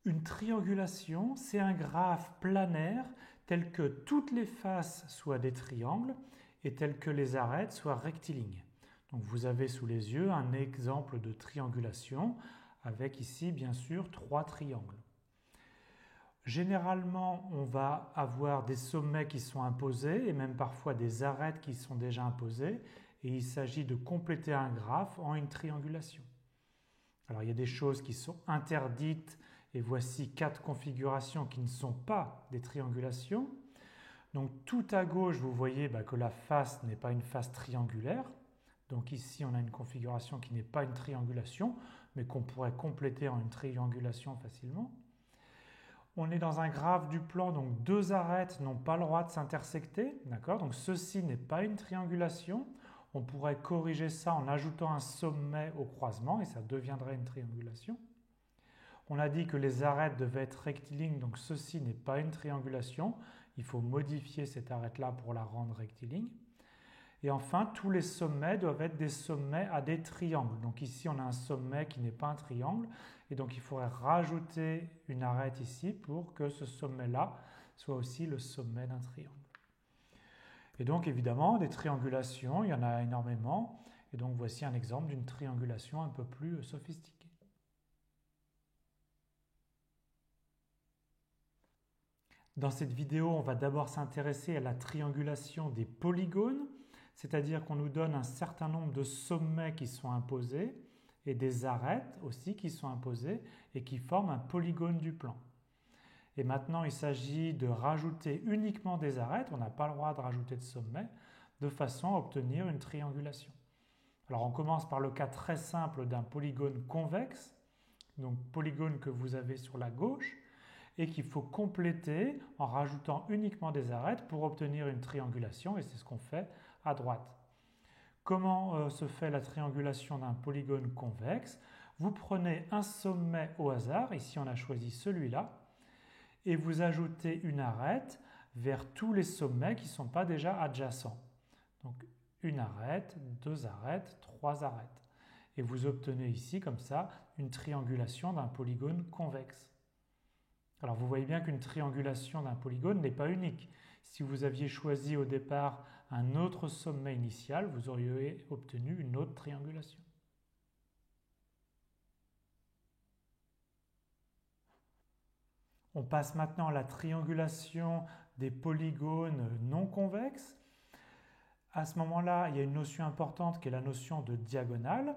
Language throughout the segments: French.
Une triangulation, c'est un graphe planaire tel que toutes les faces soient des triangles et tel que les arêtes soient rectilignes. Donc vous avez sous les yeux un exemple de triangulation avec ici bien sûr 3 triangles. Généralement, on va avoir des sommets qui sont imposés et même parfois des arêtes qui sont déjà imposées et il s'agit de compléter un graphe en une triangulation. Alors il y a des choses qui sont interdites et voici 4 configurations qui ne sont pas des triangulations. Donc tout à gauche, vous voyez que la face n'est pas une face triangulaire. Donc ici, on a une configuration qui n'est pas une triangulation, mais qu'on pourrait compléter en une triangulation facilement. On est dans un graphe du plan, donc 2 arêtes n'ont pas le droit de s'intersecter. Donc ceci n'est pas une triangulation. On pourrait corriger ça en ajoutant un sommet au croisement et ça deviendrait une triangulation. On a dit que les arêtes devaient être rectilignes, donc ceci n'est pas une triangulation. Il faut modifier cette arête-là pour la rendre rectiligne. Et enfin, tous les sommets doivent être des sommets à des triangles. Donc ici, on a un sommet qui n'est pas un triangle. Et donc, il faudrait rajouter une arête ici pour que ce sommet-là soit aussi le sommet d'un triangle. Et donc, évidemment, des triangulations, il y en a énormément. Et donc, voici un exemple d'une triangulation un peu plus sophistiquée. Dans cette vidéo, on va d'abord s'intéresser à la triangulation des polygones, c'est-à-dire qu'on nous donne un certain nombre de sommets qui sont imposés et des arêtes aussi qui sont imposées et qui forment un polygone du plan. Et maintenant, il s'agit de rajouter uniquement des arêtes, on n'a pas le droit de rajouter de sommets, de façon à obtenir une triangulation. Alors on commence par le cas très simple d'un polygone convexe, donc polygone que vous avez sur la gauche, et qu'il faut compléter en rajoutant uniquement des arêtes pour obtenir une triangulation, et c'est ce qu'on fait à droite. Comment se fait la triangulation d'un polygone convexe? Vous prenez un sommet au hasard, ici on a choisi celui-là, et vous ajoutez une arête vers tous les sommets qui ne sont pas déjà adjacents. Donc une arête, 2 arêtes, 3 arêtes. Et vous obtenez ici, comme ça, une triangulation d'un polygone convexe. Alors vous voyez bien qu'une triangulation d'un polygone n'est pas unique. Si vous aviez choisi au départ un autre sommet initial, vous auriez obtenu une autre triangulation. On passe maintenant à la triangulation des polygones non convexes. À ce moment-là, il y a une notion importante qui est la notion de diagonale.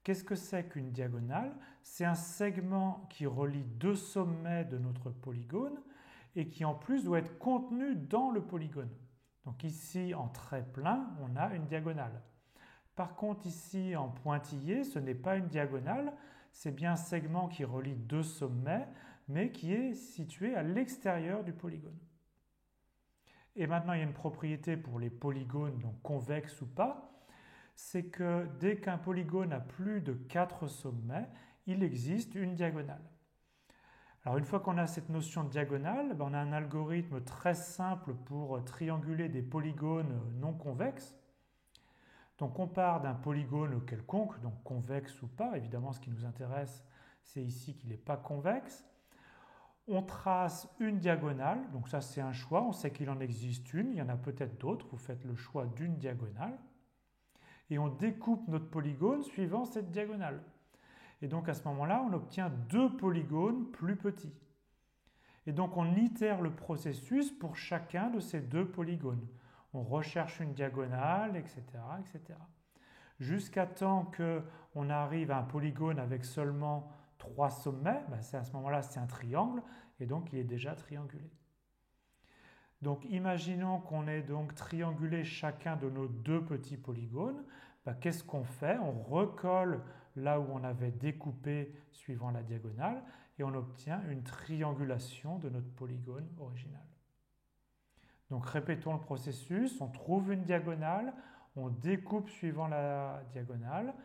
Qu'est-ce que c'est qu'une diagonale? C'est un segment qui relie 2 sommets de notre polygone et qui en plus doit être contenu dans le polygone. Donc ici, en trait plein, on a une diagonale. Par contre, ici, en pointillé, ce n'est pas une diagonale, c'est bien un segment qui relie 2 sommets, mais qui est situé à l'extérieur du polygone. Et maintenant, il y a une propriété pour les polygones, donc convexes ou pas, c'est que dès qu'un polygone a plus de 4 sommets, il existe une diagonale. Alors une fois qu'on a cette notion de diagonale, on a un algorithme très simple pour trianguler des polygones non convexes. Donc on part d'un polygone quelconque, donc convexe ou pas, évidemment ce qui nous intéresse c'est ici qu'il n'est pas convexe. On trace une diagonale, donc ça c'est un choix, on sait qu'il en existe une, il y en a peut-être d'autres, vous faites le choix d'une diagonale. Et on découpe notre polygone suivant cette diagonale. Et donc à ce moment-là, on obtient 2 polygones plus petits. Et donc on itère le processus pour chacun de ces 2 polygones. On recherche une diagonale, etc. etc. Jusqu'à temps qu'on arrive à un polygone avec seulement 3 sommets, à ce moment-là c'est un triangle, et donc il est déjà triangulé. Donc imaginons qu'on ait donc triangulé chacun de nos 2 petits polygones. Qu'est-ce qu'on fait? On recolle là où on avait découpé suivant la diagonale et on obtient une triangulation de notre polygone original. Donc répétons le processus, on trouve une diagonale, on découpe suivant la diagonale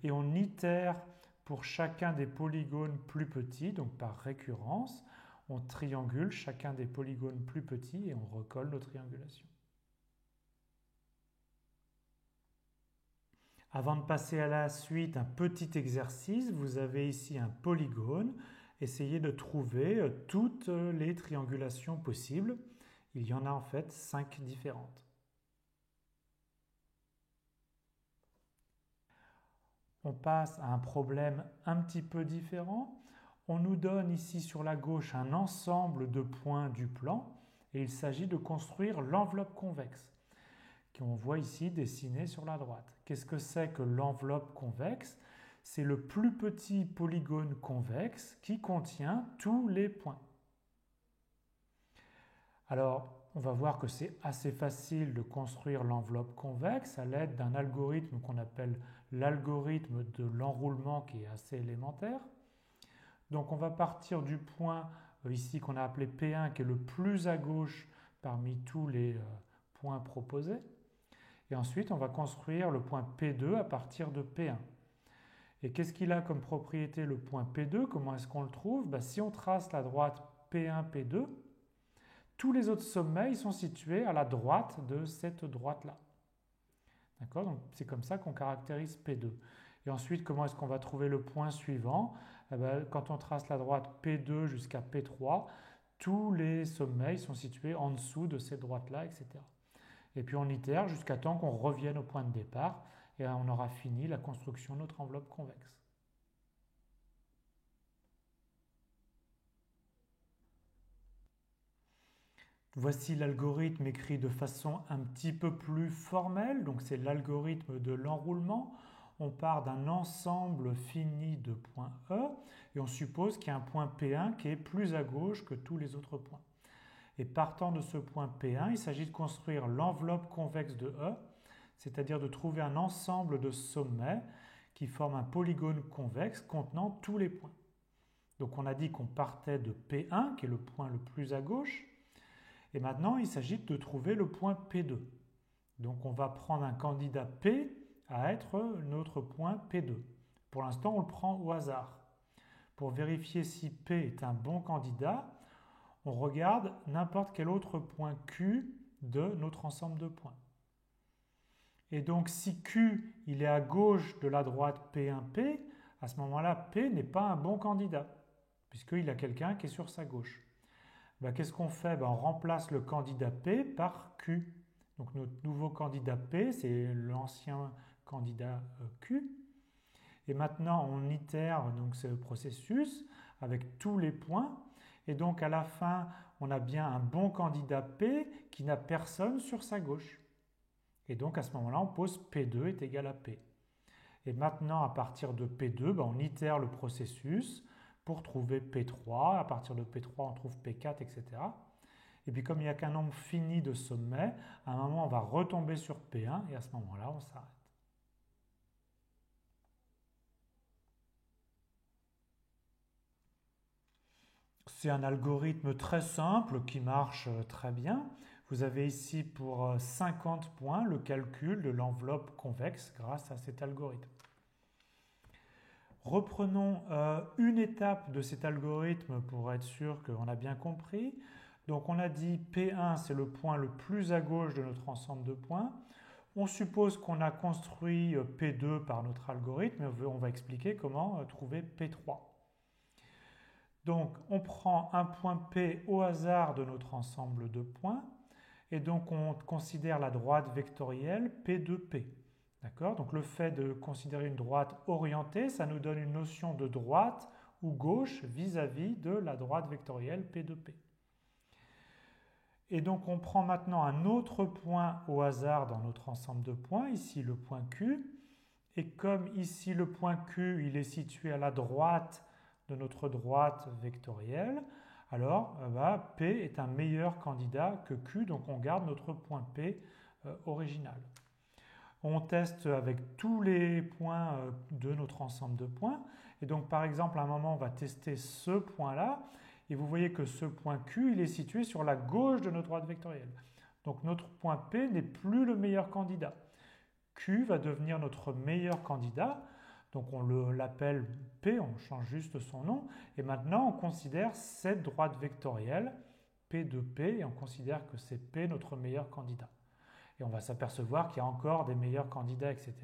et on itère pour chacun des polygones plus petits, donc par récurrence. On triangule chacun des polygones plus petits et on recolle nos triangulations. Avant de passer à la suite, un petit exercice. Vous avez ici un polygone essayer de trouver toutes les triangulations possibles. Il y en a en fait 5 différentes. On passe à un problème un petit peu différent. On nous donne ici sur la gauche un ensemble de points du plan et il s'agit de construire l'enveloppe convexe qu'on voit ici dessinée sur la droite. Qu'est-ce que c'est que l'enveloppe convexe? C'est le plus petit polygone convexe qui contient tous les points. Alors, on va voir que c'est assez facile de construire l'enveloppe convexe à l'aide d'un algorithme qu'on appelle l'algorithme de l'enroulement qui est assez élémentaire. Donc on va partir du point ici qu'on a appelé P1 qui est le plus à gauche parmi tous les points proposés. Et ensuite on va construire le point P2 à partir de P1. Et qu'est-ce qu'il a comme propriété le point P2? Comment est-ce qu'on le trouve? Si on trace la droite P1, P2, tous les autres sommets ils sont situés à la droite de cette droite-là. D'accord? Donc c'est comme ça qu'on caractérise P2. Et ensuite, comment est-ce qu'on va trouver le point suivant? Quand on trace la droite P2 jusqu'à P3, tous les sommets sont situés en dessous de cette droite-là, etc. Et puis on itère jusqu'à temps qu'on revienne au point de départ et on aura fini la construction de notre enveloppe convexe. Voici l'algorithme écrit de façon un petit peu plus formelle, donc c'est l'algorithme de l'enroulement. On part d'un ensemble fini de points E et on suppose qu'il y a un point P1 qui est plus à gauche que tous les autres points. Et partant de ce point P1, il s'agit de construire l'enveloppe convexe de E, c'est-à-dire de trouver un ensemble de sommets qui forment un polygone convexe contenant tous les points. Donc on a dit qu'on partait de P1, qui est le point le plus à gauche, et maintenant il s'agit de trouver le point P2. Donc on va prendre un candidat P à être notre point P2. Pour l'instant, on le prend au hasard. Pour vérifier si P est un bon candidat, on regarde n'importe quel autre point Q de notre ensemble de points. Et donc si Q il est à gauche de la droite P1P, à ce moment-là, P n'est pas un bon candidat, puisqu'il a quelqu'un qui est sur sa gauche. Qu'est-ce qu'on fait? On remplace le candidat P par Q. Donc notre nouveau candidat P, c'est l'ancien candidat Q. Et maintenant, on itère donc ce processus avec tous les points. Et donc, à la fin, on a bien un bon candidat P qui n'a personne sur sa gauche. Et donc, à ce moment-là, on pose P2 est égal à P. Et maintenant, à partir de P2, on itère le processus pour trouver P3. À partir de P3, on trouve P4, etc. Et puis comme il n'y a qu'un nombre fini de sommets, à un moment on va retomber sur P1 et à ce moment-là on s'arrête. C'est un algorithme très simple qui marche très bien. Vous avez ici pour 50 points le calcul de l'enveloppe convexe grâce à cet algorithme. Reprenons une étape de cet algorithme pour être sûr qu'on a bien compris. Donc on a dit P1 c'est le point le plus à gauche de notre ensemble de points. On suppose qu'on a construit P2 par notre algorithme et on va expliquer comment trouver P3. Donc on prend un point P au hasard de notre ensemble de points et donc on considère la droite vectorielle P2P. D'accord? Donc le fait de considérer une droite orientée, ça nous donne une notion de droite ou gauche vis-à-vis de la droite vectorielle P2P. Et donc on prend maintenant un autre point au hasard dans notre ensemble de points, ici le point Q. Et comme ici le point Q il est situé à la droite de notre droite vectorielle, alors P est un meilleur candidat que Q, donc on garde notre point P original. On teste avec tous les points de notre ensemble de points. Et donc par exemple à un moment on va tester ce point-là. Et vous voyez que ce point Q, il est situé sur la gauche de notre droite vectorielle. Donc notre point P n'est plus le meilleur candidat. Q va devenir notre meilleur candidat. Donc on l'appelle P, on change juste son nom. Et maintenant on considère cette droite vectorielle, P de P, et on considère que c'est P notre meilleur candidat. Et on va s'apercevoir qu'il y a encore des meilleurs candidats, etc.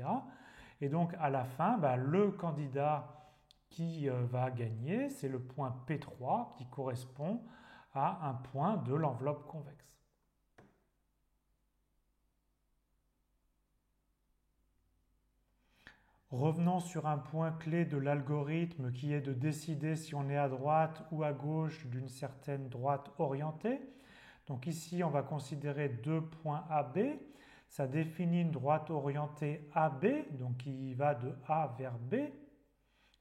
Et donc à la fin, le candidat qui va gagner, c'est le point P3 qui correspond à un point de l'enveloppe convexe. Revenons sur un point clé de l'algorithme qui est de décider si on est à droite ou à gauche d'une certaine droite orientée. Donc ici, on va considérer deux points AB. Ça définit une droite orientée AB, donc qui va de A vers B.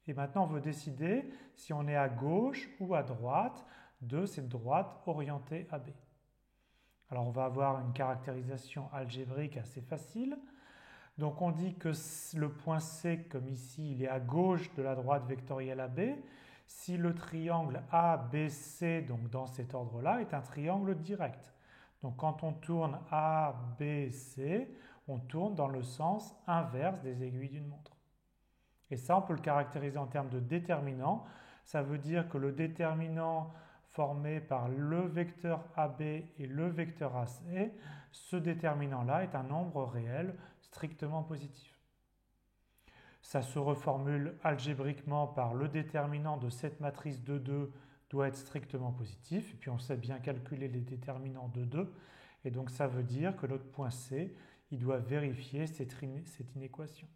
Et maintenant, on veut décider si on est à gauche ou à droite de cette droite orientée AB. Alors, on va avoir une caractérisation algébrique assez facile. Donc, on dit que le point C, comme ici, il est à gauche de la droite vectorielle AB. Si le triangle ABC, donc dans cet ordre-là, est un triangle direct. Donc, quand on tourne ABC, on tourne dans le sens inverse des aiguilles d'une montre. Et ça, on peut le caractériser en termes de déterminant. Ça veut dire que le déterminant formé par le vecteur AB et le vecteur AC, ce déterminant-là est un nombre réel strictement positif. Ça se reformule algébriquement par le déterminant de cette matrice de 2 doit être strictement positif. Et puis on sait bien calculer les déterminants de 2. Et donc ça veut dire que notre point C, il doit vérifier cette inéquation.